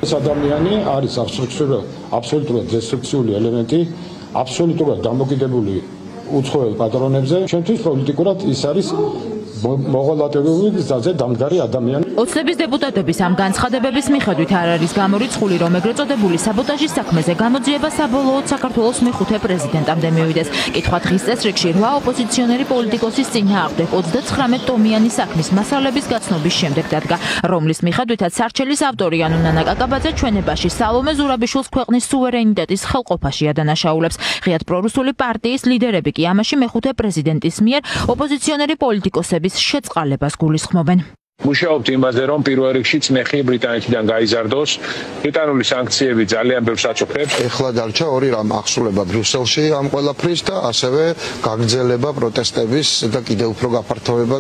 ეს ადამიანი არის აბსოლუტურად დესტრუქციული ელემენტი, აბსოლუტურად დამოკიდებული უცხოელ პატრონებზე. Ჩვენთვის პოლიტიკურად ის არის მოღალატებული გზაზე დამდგარი ადამიანი. ოცნების დეპუტატების ამ განცხადებების მიხედვით არ არის გამორიცხული, რომ ეგრეთ წოდებული საბოტაჟის საქმეზე გამოძიება საბოლოოდ საქართველოს მეხუთე პრეზიდენტამდე მივიდეს. კითხვა დღის წესრიგში 8 ოპოზიციონერი პოლიტიკოსის წინააღმდეგ 39 ტომიანი საქმის მასალების გაცნობის შემდეგ დადგა, რომლის მიხედვითაც სარჩელის ავტორი ანუ ნანა კაკაბაძე ჩვენებაში სალომე ზურაბიშვილს ქვეყნის სუვერენიტეტის ხელყოფაში ადანაშაულებს. ღიად პრორუსული პარტიის ლიდერები კი ამაში მეხუთე პრეზიდენტის მიერ ოპოზიციონერი პოლიტიკოსების შეწყალებას გულისხმობენ. მუშაობთ იმაზე, რომ პირველ რიგში წნეხი ბრიტანეთიდან გაიზარდოს. ბრიტანული სანქციები ძალიან ბევრს აწუხებს. ეხლა დარჩა ორი რამ ახსულება ბრიუსელში ამ ყველაფრის და ასევე გაგრძელება პროტესტების და კიდევ უფრო გაფართოება.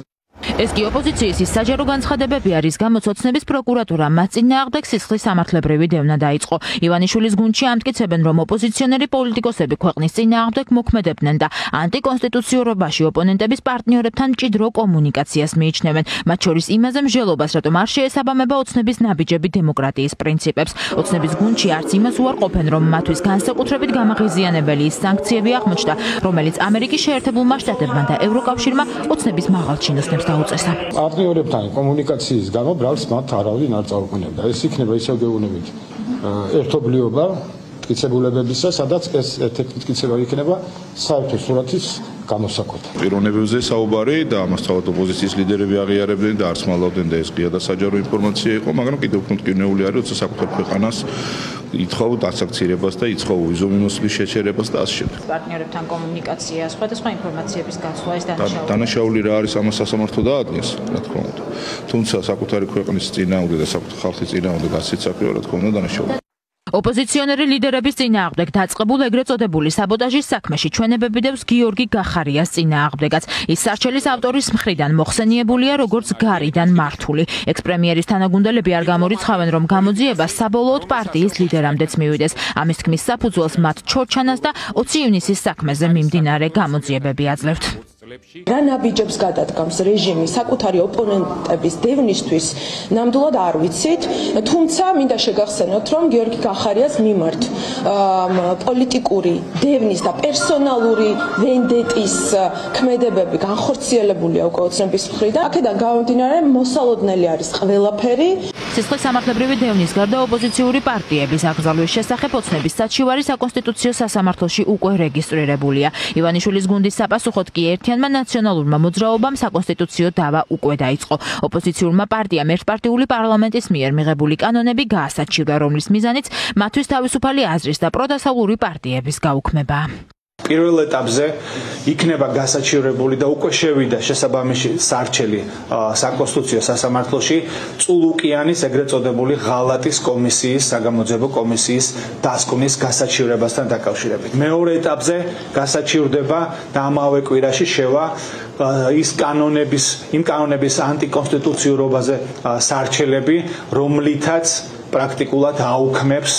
ეს კი ოპოზიციის საჯარო განცხადებები არის, გამოც ოცნების პროკურატურა მათ წინააღმდეგ სისხლის სამართლებრივი დევნა დაიწყო. ივანიშვილის გუნდში ამტკიცებენ, რომ ოპოზიციონერი პოლიტიკოსები ქვეყნის წინააღმდეგ მოქმედებდნენ და ანტიკონსტიტუციურობაში ოპონენტების პარტნიორებთან მჭიდრო კომუნიკაციას მიიჩნევენ. მათ შორის იმაზე მსჯელობას, რატომ არ შეესაბამება ოცნების ნაბიჯები დემოკრატიის პრინციპებს. ოცნების გუნდში არც იმას უარყოფენ, რომ მათთვის განსაკუთრებით გამაღიზიანებელი ის სანქციები აღმოჩნდა, რომელიც ამერიკის შეერთებულმა შტატებმა და ევროკავშირმა ოცნების მაღალ ჩინოსნებს პარტნიორებთან კომუნიკაციის გამო ბრალს მათ არავინ არ წაუყენებდა. ეს იქნება ისევ გეუბნებით ერთობლიობა მტკიცებულებებისა, სადაც ეს ერთ-ერთი მტკიცება იქნება საერთო სურათის გამოსაკვეთი. პიროვნებებზე საუბარი და ამას თავად ოპოზიციის ლიდერები აღიარებდნენ და არც მალავდნენ და ეს ღია და საჯარო ინფორმაცია იყო, მაგრამ კიდევ უფრო მტკივნეული არის, როცა საკუთარ ქვეყანას ითხოვ დასაქცირებას და ითხოვ ვიზუმიმოსვლის შეჩერებას და ასე შემდეგ. პარტნიორებთან კომუნიკაცია, სხვადასხვა ინფორმაციების გაცვლა ეს დანაშაული რა არის ამას სასამართლო დაადგეს, რა თქმა უნდა. თუმცა საკუთარი ქვეყნის წინააღმდეგ და საკუთარი ხალხის წინააღმდეგ ასეთ საქმეა, რა თქმა უნდა, დანაშაული. ოპოზიციონერი ლიდერების წინააღმდეგ დაწყებულ ეგრეთ წოდებული საბოტაჟის საქმეში ჩვენებები დევს გიორგი გახარიას წინააღმდეგაც. ის სარჩელის ავტორის მხრიდან მოხსენიებულია როგორც გარიდან მართული. ექს-პრემიერის თანაგუნდელები არ გამორიცხავენ, რომ გამოძიება საბოლოოდ პარტიის ლიდერამდეც მივიდეს. ამის თქმის საფუძველს მათ ჩორჩანას და 20 ივნისის საქმეზე მიმდინარე გამოძიებები აძლევთ. რა ნაბიჯებს გადადგამს რეჟიმი საკუთარი ოპონენტების დევნისთვის ნამდვილად არ ვიცით, თუმცა მინდა შეგახსენოთ, რომ გიორგი გახარიას მიმართ პოლიტიკური დევნის და პერსონალური ვენდეტის ქმედებები განხორციელებულია უკვე ოცნების მხრიდან. აქედან გამომდინარე მოსალოდნელი არის ყველაფერი. სისხლის სამართლებრივი დევნის გარდა ოპოზიციური პარტიების აკრძალვის შესახებ ოცნების საჩივარი საკონსტიტუციო სასამართლოში უკვე რეგისტრირებულია. ივანიშვილის გუნდის საპასუხოდ კი ერთიანმა ნაციონალურმა მოძრაობამ საკონსტიტუციო დავა უკვე დაიწყო. ოპოზიციურმა პარტიამ ერთპარტიული პარლამენტის მიერ მიღებული კანონები გაასაჩივრა, რომლის მიზანიც მათთვის თავისუფალი აზრის და პროდასავლური პარტიების გაუქმებაა. პირველ ეტაპზე იქნება გასაჩივრებული და უკვე შევიდა შესაბამისი სარჩელი საკონსტიტუციო სასამართლოში წულუკიანის ეგრეთ წოდებული ღალატის კომისიის, საგამოძიებო კომისიის დასკვნის გასაჩივრებასთან დაკავშირებით. მეორე ეტაპზე გასაჩივრდება და ამავე კვირაში შევა იმ კანონების ანტიკონსტიტუციურობაზე სარჩელები, რომლითაც პრაქტიკულად აუქმებს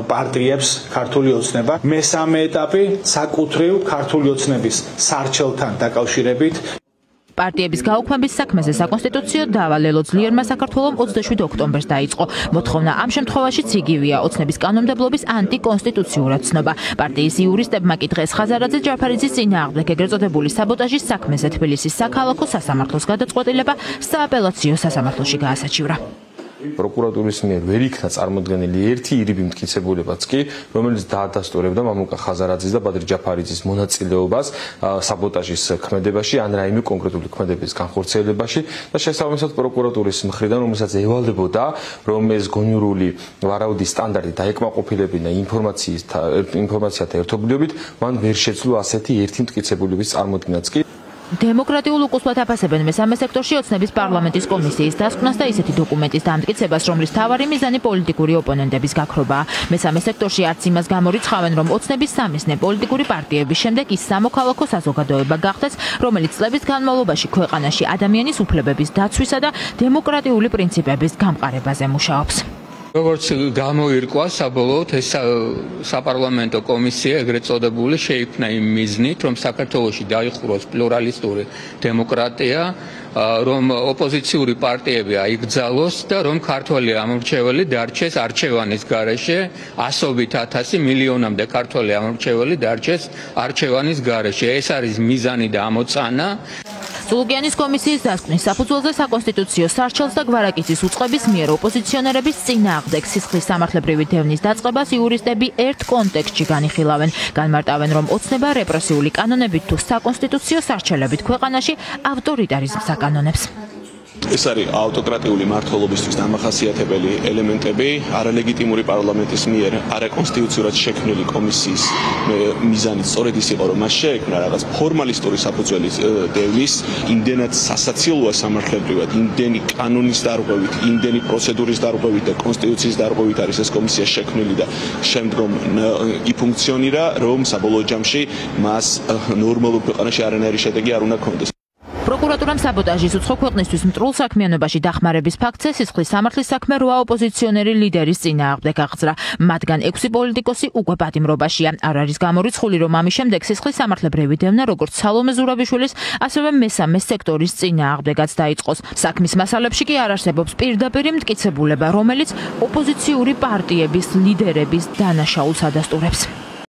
პარტიებს ქართული ოცნება. მესამე ეტაპი საკუთრივ ქართული ოცნების სარჩელთან დაკავშირებით. პარტიების გაუქმების საქმეზე საკონსტიტუციო დავა ლელო ძლიერმა საქართველოს 27 ოქტომბერს დაიწყო. მოთხოვნა ამ შემთხვევაშიც იგივეა, ოცნების კანონმდებლობის ანტიკონსტიტუციურად ცნობა. პარტიის იურისტებმა კი დღეს ხაზარაძე ჯაფარიძის წინააღმდეგ ეგრეთ წოდებული საბოტაჟის საქმეზე თბილისის საქალაქო სასამართლოს გადაწყვეტილება სააპელაციო სასამართლოში გაასაჩივრა. პროკურატურის მიერ ვერ იქნა წარმოდგენილი ერთი ირიბი მტკიცებულებაც კი, რომელიც დაადასტურებდა მამუკა ხაზარაძის და ბადრი ჯაფარიძის მონაწილეობას საბოტაჟის ქმედებაში ან რაიმე კონკრეტული ქმედების განხორციელებაში და შესაბამისად პროკურატურის მხრიდან, რომელსაც ევალდებოდა, რომ ეს გონიურული ვარაუდის სტანდარტი დაეკმაყოფილებინა ინფორმაციათა ერთობლიობით, მან ვერ შეძლო ასეთი ერთი მტკიცებულების წარმოდგენაც კი. დემოკრატიულ უკუსვათ აფასებენ მესამე სექტორში ოცნების პარლამენტის კომისიის დასკვნას და ისეთი დოკუმენტის დამტკიცებას, რომლის მთავარი მიზანი პოლიტიკური ოპონენტების გაქრობაა. მესამე სექტორში არც იმას გამორიცხავენ, რომ ოცნების სამიზნე პოლიტიკური პარტიების შემდეგ ის სამოქალაქო საზოგადოება გახდეს, რომელიც წლების განმავლობაში ქვეყანაში ადამიანის უფლებების დაცვისა და დემოკრატიული პრინციპების გამყარებაზე მუშაობს. როგორც გამოირკვა საბოლოოდ ეს საპარლამენტო კომისია ეგრეთ წოდებული შეიქმნა იმ მიზნით, რომ საქართველოში დაიხუროს პლურალისტური დემოკრატია, რომ ოპოზიციური პარტიები აიგზალოს და რომ ქართველი ამორჩეველი დარჩეს არჩევანის გარეშე, ასობით ათასი მილიონამდე ქართველი ამორჩეველი დარჩეს არჩევანის გარეშე. ეს არის მიზანი და ამოწანა. სულუგიანის კომისიის დასკვნის საფუძველზე საკონსტიტუციო სარჩელს და გვარაკიცის უწყების მიერ ოპოზიციონერების წინააღმდეგ სისხლის სამართლებრივი დევნის დაწყებას იურისტები ერთ კონტექსტში განიხილავენ. განმარტავენ, რომ ოცნება რეპრესიული კანონებით თუ საკონსტიტუციო სარჩელებით ქვეყანაში ავტორიტარიზმს აკანონებს. ეს არის ავტოკრატიული მმართველობისთვის დამახასიათებელი ელემენტები, არალეგიტიმური პარლამენტის მიერ არაკონსტიტუციურად შექმნილი კომისიის მიზანიც სწორედ ის იყო, რომ მას შეექმნა რაღაც ფორმალისტური საფუძველის დევნის, იმდენად სასაცილოა სამართლებრივად, იმდენი კანონის დარღვევით, იმდენი პროცედურის დარღვევით და კონსტიტუციის დარღვევით არის ეს კომისია შექმნილი და შემდგომ იფუნქციონირა, რომ საბოლოო ჯამში მას ნორმალურ ქვეყანაში არანაირი შედეგი არ უნდა ჰქონდეს. პროკურატურამ საბოტაჟის უცხო ქვეყნისთვის მტრულ საქმიანობაში დახმარების ფაქტზე სისხლის სამართლის საქმე 8 ოპოზიციონერი ლიდერის წინააღმდეგ აღძრა. მათგან 6 პოლიტიკოსი უკვე პატიმრობაშია. არ არის გამორიცხული, რომ ამის შემდეგ სისხლის სამართლებრივი დევნა როგორც სალომე ზურაბიშვილის, ასევე მესამე სექტორის წინააღმდეგაც დაიწყოს. საქმის მასალებში კი არ არსებობს პირდაპირი მტკიცებულება, რომელიც ოპოზიციური პარტიების ლიდერების დანაშაულს ადასტურებს.